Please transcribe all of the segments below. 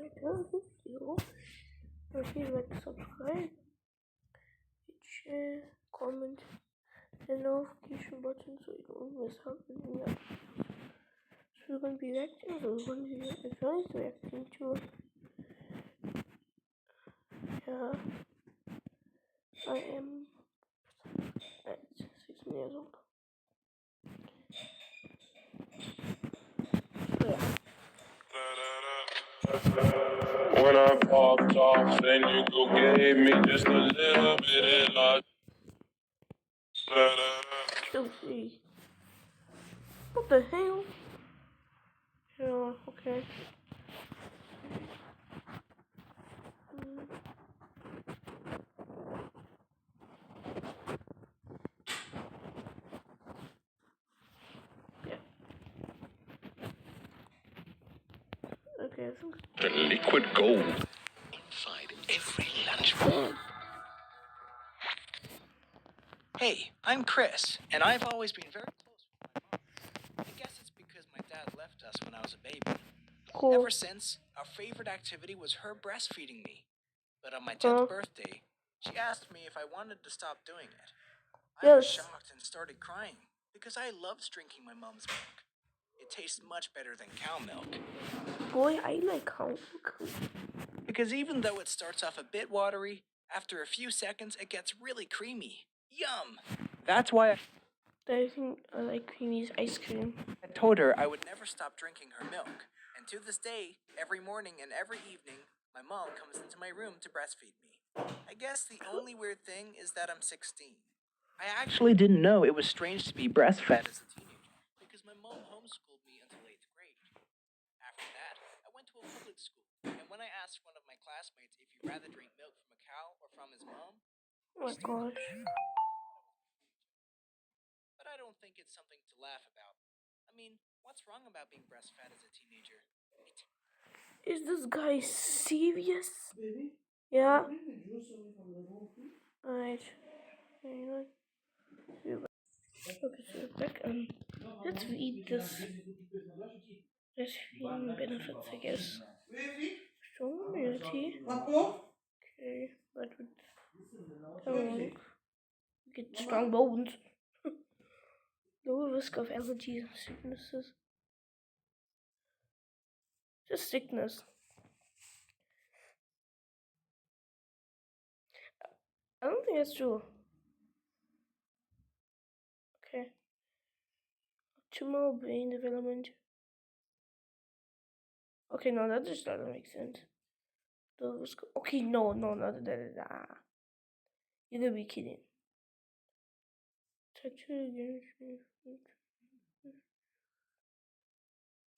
like this video. Don't forget to subscribe, share, comment, and notification button so you don't miss out on any other videos. So we're going to be reacting to one video as well as reacting to I am at 16 years old. So When I popped off, then you go gave me just a little bit of love. Chelsea. What the hell? Yeah, okay. Okay, I think The liquid gold inside every lunchbox. Hey, I'm Chris, and I've always been very close with my mom. I guess it's because my dad left us when I was a baby. cool. Ever since, our favorite activity was her breastfeeding me. But on my 10th birthday, she asked me if I wanted to stop doing it. I was shocked and started crying because I loved drinking my mom's milk. It tastes much better than cow milk. Boy, I like cow milk. Because even though it starts off a bit watery, after a few seconds it gets really creamy. Yum! That's why I think I like Creamy's ice cream. I told her I would never stop drinking her milk. And to this day, every morning and every evening, my mom comes into my room to breastfeed me. I guess the only weird thing is that I'm 16. I actually didn't know it was strange to be breastfed as a teenager because my mom homeschooled me until 8th grade. After that, I went to a public school, and when I asked one of my classmates if he'd rather drink milk from a cow or from his mom, Oh my gosh. But I don't think it's something to laugh about. I mean, what's wrong about being breastfed as a teenager? Is this guy serious? Baby? Yeah. Bring the juice away from the room, please. Alright. Okay, so back let's read this breastfeeding benefits, I guess. Strong immunity. Okay, but with get strong bones. Lower risk of allergies and sicknesses. Just sickness. I don't think that's true. Okay. Optimal brain development. Okay, no, that just doesn't make sense. Okay, no, you're gonna be kidding.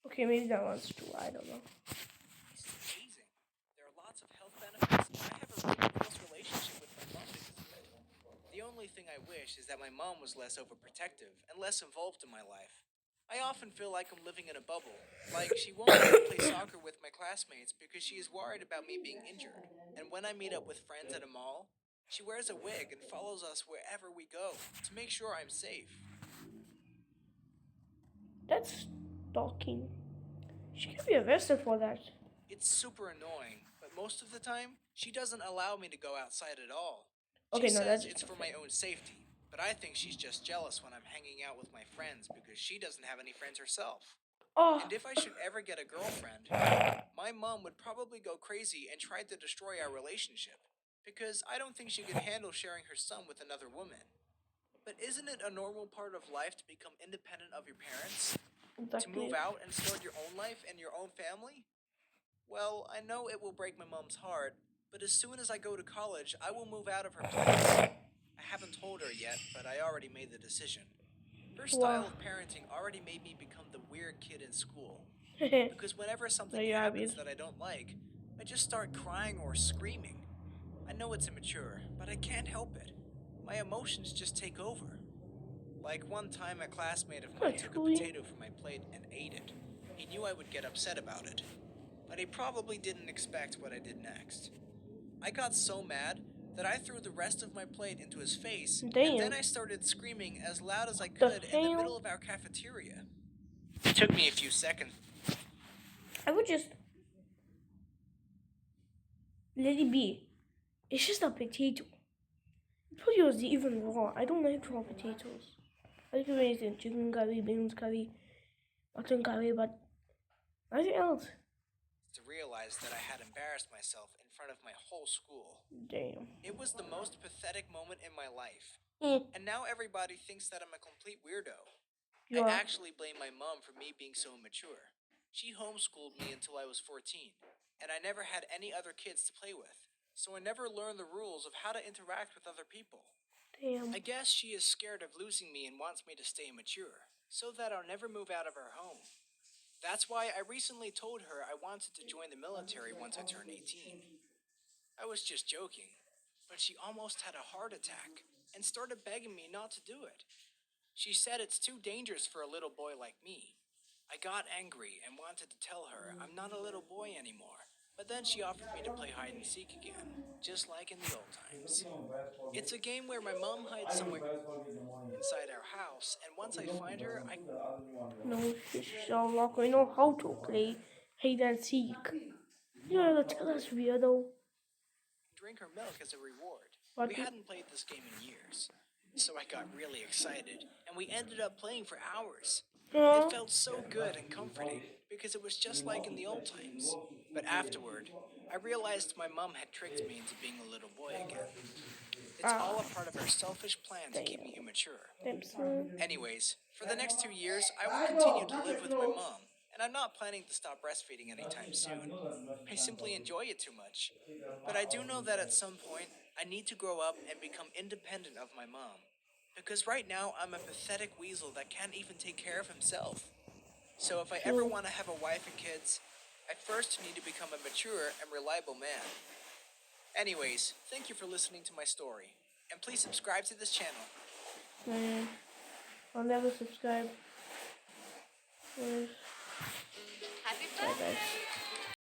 Okay, maybe that one's true. I don't know. It's amazing. There are lots of health benefits. I have a really close relationship with my mom because of it. The only thing I wish is that my mom was less overprotective and less involved in my life. I often feel like I'm living in a bubble. Like she won't let me play soccer with my classmates because she is worried about me being injured. And when I meet up with friends at a mall, she wears a wig and follows us wherever we go to make sure I'm safe. That's stalking. She could be arrested for that. It's super annoying, but most of the time, she doesn't allow me to go outside at all. Okay, She no, says that's it's for my own safety, but I think she's just jealous when I'm hanging out with my friends because she doesn't have any friends herself. Oh, And if I should ever get a girlfriend, my mom would probably go crazy and try to destroy our relationship because I don't think she could handle sharing her son with another woman. But isn't it a normal part of life to become independent of your parents? To move out and start your own life and your own family? Well, I know it will break my mom's heart, but as soon as I go to college, I will move out of her place. I haven't told her yet, but I already made the decision. Her style of parenting already made me become the weird kid in school. Because whenever something happens that I don't like, I just start crying or screaming. I know it's immature, but I can't help it. My emotions just take over. Like one time a classmate of mine took a potato from my plate and ate it. He knew I would get upset about it, but he probably didn't expect what I did next. I got so mad that I threw the rest of my plate into his face, and then I started screaming as loud as I could in the middle of our cafeteria. It took me a few seconds. I would just Let it be. It's just a potato. I told you it was even raw. I don't like raw potatoes. I like it when it's in chicken curry, beans curry, mutton curry, but nothing else. To realize that I had embarrassed myself in front of my whole school. Damn. It was the most pathetic moment in my life. Mm, And now everybody thinks that I'm a complete weirdo. you I are. actually blame my mom for me being so immature. She homeschooled me until I was 14, and I never had any other kids to play with, so I never learned the rules of how to interact with other people. Damn. I guess she is scared of losing me and wants me to stay mature, so that I'll never move out of her home. That's why I recently told her I wanted to join the military once I turned 18. I was just joking, but she almost had a heart attack and started begging me not to do it. She said it's too dangerous for a little boy like me. I got angry and wanted to tell her I'm not a little boy anymore, but then she offered me to play hide and seek again, just like in the old times. It's a game where my mom hides I use somewhere breast coffee in the morning. inside our house, and once Okay, I don't put find breast her, on. I Put the other new one there. No, she's not going to know how to play hide and seek. You know, tell us weirdo. drink her milk as a reward. But We hadn't played this game in years, so I got really excited, and we ended up playing for hours. It uh, felt so good and comforting because it was just like in the old times. But afterward, I realized my mom had tricked me into being a little boy again. It's all a part of her selfish plan to keep damn. me immature. Damn son. Anyways, for the next 2 years, I will continue to live with my mom, and I'm not planning to stop breastfeeding anytime soon. I simply enjoy it too much. But I do know that at some point, I need to grow up and become independent of my mom. Because right now, I'm a pathetic weasel that can't even take care of himself. So if I ever True. want to have a wife and kids, I first need to become a mature and reliable man. Anyways, thank you for listening to my story. And please subscribe to this channel. Man, I'll never subscribe. Yes.